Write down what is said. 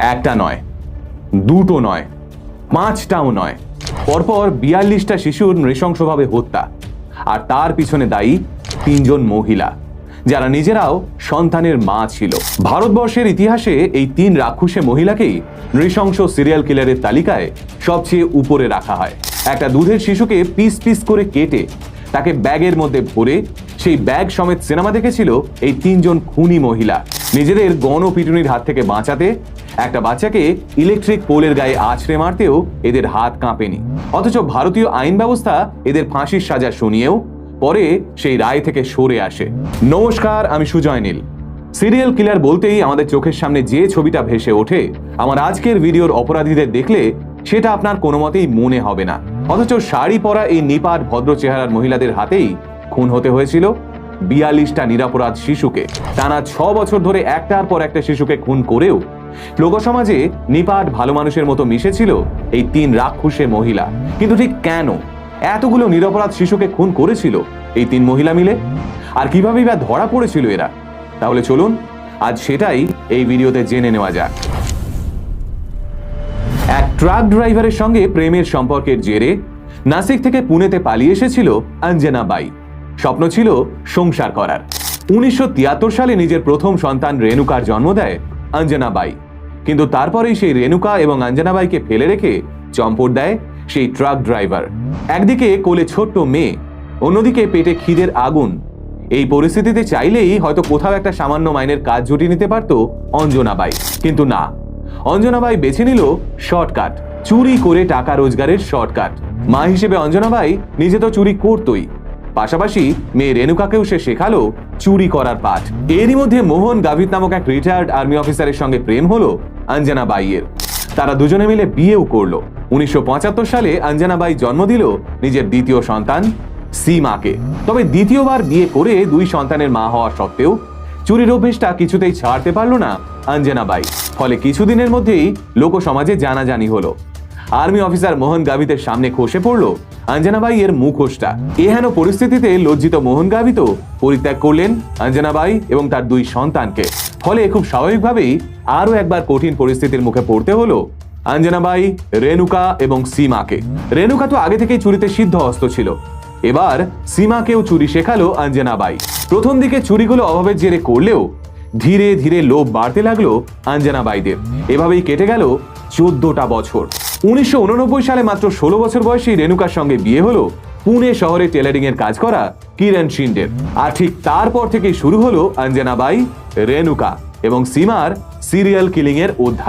একটা নয়, দুটো নয়, পাঁচটাও নয়, পরপর 42টা শিশুর নৃশংসভাবে হত্যা। আর তার পিছনে দায়ী 3 জন মহিলা, যারা নিজেরাও সন্তানের মা ছিল। ভারতবর্ষের ইতিহাসে এই 3 রাক্ষসে মহিলাকেই নৃশংস সিরিয়াল কিলারের তালিকায় সবচেয়ে উপরে রাখা হয়। একটা দুধের শিশুকে পিস পিস করে কেটে তাকে ব্যাগের মধ্যে ভরে সেই ব্যাগ সমেত সিনেমা দেখেছিল এই 3 জন খুনি মহিলা। নিজেদের গণপিটুনির হাত থেকে বাঁচাতে একটা বাচ্চাকে ইলেকট্রিক পোলের গায়ে আছড়ে মারতেও এদের হাত কাঁপেনি। অথচ ভারতীয় আইন ব্যবস্থা এদের ফাঁসির সাজা শুনিয়েও পরে সেই রায় থেকে সরে আসে। নমস্কার, আমি সুজয় নীল। সিরিয়াল কিলার বলতেই আমাদের চোখের সামনে যে ছবিটা ভেসে ওঠে, আমার আজকের ভিডিওর অপরাধীদের দেখলে সেটা আপনার কোনো মতেই মনে হবে না। অথচ শাড়ি পরা এই নিপাট ভদ্র চেহারার মহিলাদের হাতেই খুন হতে হয়েছিল 42টা নিরপরাধ শিশুকে। টানা 6 বছর ধরে একটার পর একটা শিশুকে খুন করেও লোকসমাজে নিপাট ভালো মানুষের মতো মিশেছিল এই 3 রাক্ষসে মহিলা। কিন্তু ঠিক কেন এতগুলো নিরপরাধ শিশুকে খুন করেছিল এই 3 মহিলা মিলে? আর কিভাবেই বা ধরা পড়েছিল এরা? তাহলে চলুন আজ সেটাই এই ভিডিওতে জেনে নেওয়া যাক। এক ট্রাক ড্রাইভারের সঙ্গে প্রেমের সম্পর্কের জেরে নাসিক থেকে পুনেতে পালিয়ে এসেছিল অঞ্জনা বাই। স্বপ্ন ছিল সংসার করার। 1973 সালে নিজের প্রথম সন্তান রেণুকার জন্ম দেয় অঞ্জনা বাই। কিন্তু তারপরেই সেই রেণুকা এবং অঞ্জনা বাইকে ফেলে রেখে চম্পট দেয় সেই ট্রাক ড্রাইভার। একদিকে কোলে ছোট্ট মেয়ে, অন্যদিকে পেটে খিদের আগুন। এই পরিস্থিতিতে চাইলেই হয়তো কোথাও একটা সামান্য মাইনের কাজ জুটিয়ে নিতে পারত অঞ্জনা বাই। কিন্তু না, অঞ্জনা বাই বেছে নিল শর্টকাট, চুরি করে টাকা রোজগারের শর্টকাট। মা হিসেবে অঞ্জনা বাই নিজে তো চুরি করতই, পাশাপাশি মেয়ে রেণুকাকেও সে শেখালো চুরি করার পাঠ। এরই মধ্যে মোহন গাভিত নামক এক রিটায়ার্ড আর্মি অফিসারের সঙ্গে প্রেম হলো অঞ্জনা বাইয়ের। তারা দুজনে মিলে বিয়েও করলো। 1975 সালে অঞ্জনা বাই জন্ম দিল নিজের দ্বিতীয় সন্তান সীমাকে। তবে দ্বিতীয়বার বিয়ে করে 2 সন্তানের মা হওয়া সত্ত্বেও চুরির অভ্যেসটা কিছুতেই ছাড়তে পারল না অঞ্জনা বাই। ফলে কিছুদিনের মধ্যেই লোক সমাজে জানাজানি হলো। আর্মি অফিসার মোহন গাভিতের সামনে খসে পড়ল অঞ্জনা বাই এর মুখোশটা। এহেন পরিস্থিতিতে লজ্জিত মোহন গাভিত পরিত্যাগ করলেন অঞ্জনা বাই এবং তার 2 সন্তানকে। ফলে খুব স্বাভাবিকভাবেই আরো একবার কঠিন পরিস্থিতির মুখে পড়তে হলো অঞ্জনা বাই, রেণুকা এবং সীমাকে। রেণুকা তো আগে থেকেই চুরিতে সিদ্ধহস্ত ছিল, এবার সীমাকেও চুরি শেখালো অঞ্জনা বাই। প্রথম দিকে চুরিগুলো অভাবের জেরে করলেও ধীরে ধীরে লোভ বাড়তে লাগলো অঞ্জনা বাইদের। এভাবেই কেটে গেল 14টা বছর। 1989 সালে মাত্র 16 বছর বয়সী রেণুকার সঙ্গে বিয়ে হলো পুনে শহরে টেলারিং এর কাজ করা কিরণ শিন্ডের। আর ঠিক তারপর থেকেই শুরু হলো অঞ্জনা বাই, রেণুকা এবং সীমার সিরিয়াল কিলিং এর অধ্যায়।